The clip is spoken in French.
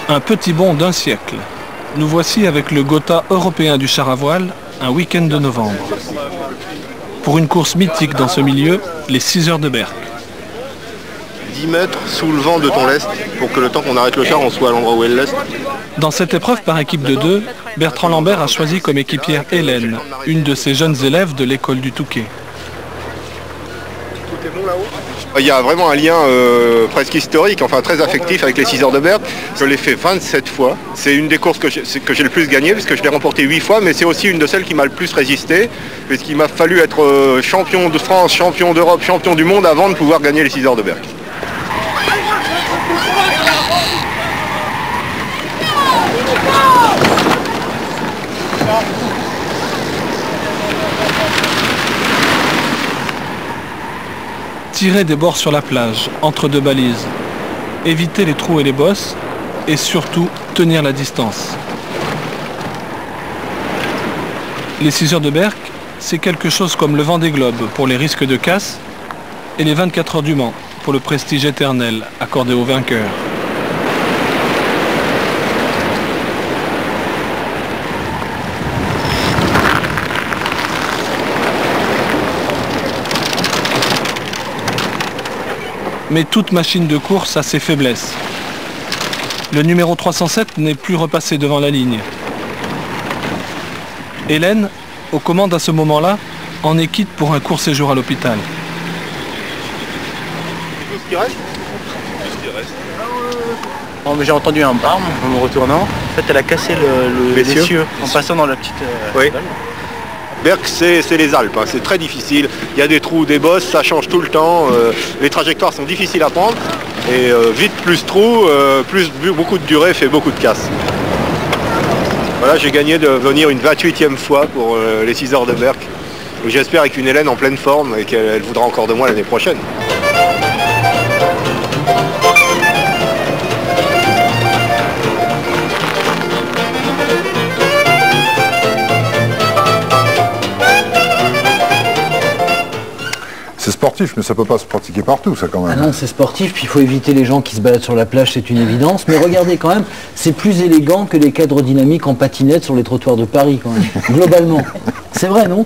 Un petit bond d'un siècle. Nous voici avec le Gotha européen du char à voile, un week-end de novembre. Pour une course mythique dans ce milieu, les 6 heures de Berck. 10 mètres sous le vent de ton lest, pour que le temps qu'on arrête le char, on soit à l'endroit où est le lest. Dans cette épreuve par équipe de 2, Bertrand Lambert a choisi comme équipière Hélène, une de ses jeunes élèves de l'école du Touquet. Il y a vraiment un lien presque historique, enfin très affectif avec les 6 heures de Berck. Je l'ai fait 27 fois. C'est une des courses que j'ai le plus gagné, parce que je l'ai remporté 8 fois, mais c'est aussi une de celles qui m'a le plus résisté, puisqu'il m'a fallu être champion de France, champion d'Europe, champion du monde avant de pouvoir gagner les 6 heures de Berck. Tirer des bords sur la plage, entre 2 balises, éviter les trous et les bosses, et surtout tenir la distance. Les 6 heures de Berck, c'est quelque chose comme le Vendée Globe pour les risques de casse, et les 24 heures du Mans pour le prestige éternel accordé aux vainqueurs. Mais toute machine de course a ses faiblesses. Le numéro 307 n'est plus repassé devant la ligne. Hélène, aux commandes à ce moment-là, en est quitte pour un court séjour à l'hôpital. Ce qui reste ? Oh, mais j'ai entendu un bam en me retournant. En fait, elle a cassé l'essieu en passant dans la petite... Oui. Berck, c'est les Alpes, hein. C'est très difficile. Il y a des trous, des bosses, ça change tout le temps. Les trajectoires sont difficiles à prendre. Et vite plus trous, plus beaucoup de durée fait beaucoup de casse. Voilà, j'ai gagné de venir une 28e fois pour les 6 heures de Berck. J'espère avec une Hélène en pleine forme et qu'elle voudra encore de moi l'année prochaine. C'est sportif, mais ça peut pas se pratiquer partout, ça, quand même. Ah non, c'est sportif, puis il faut éviter les gens qui se baladent sur la plage, c'est une évidence. Mais regardez quand même, c'est plus élégant que les cadres dynamiques en patinette sur les trottoirs de Paris, quand même, globalement. C'est vrai, non ?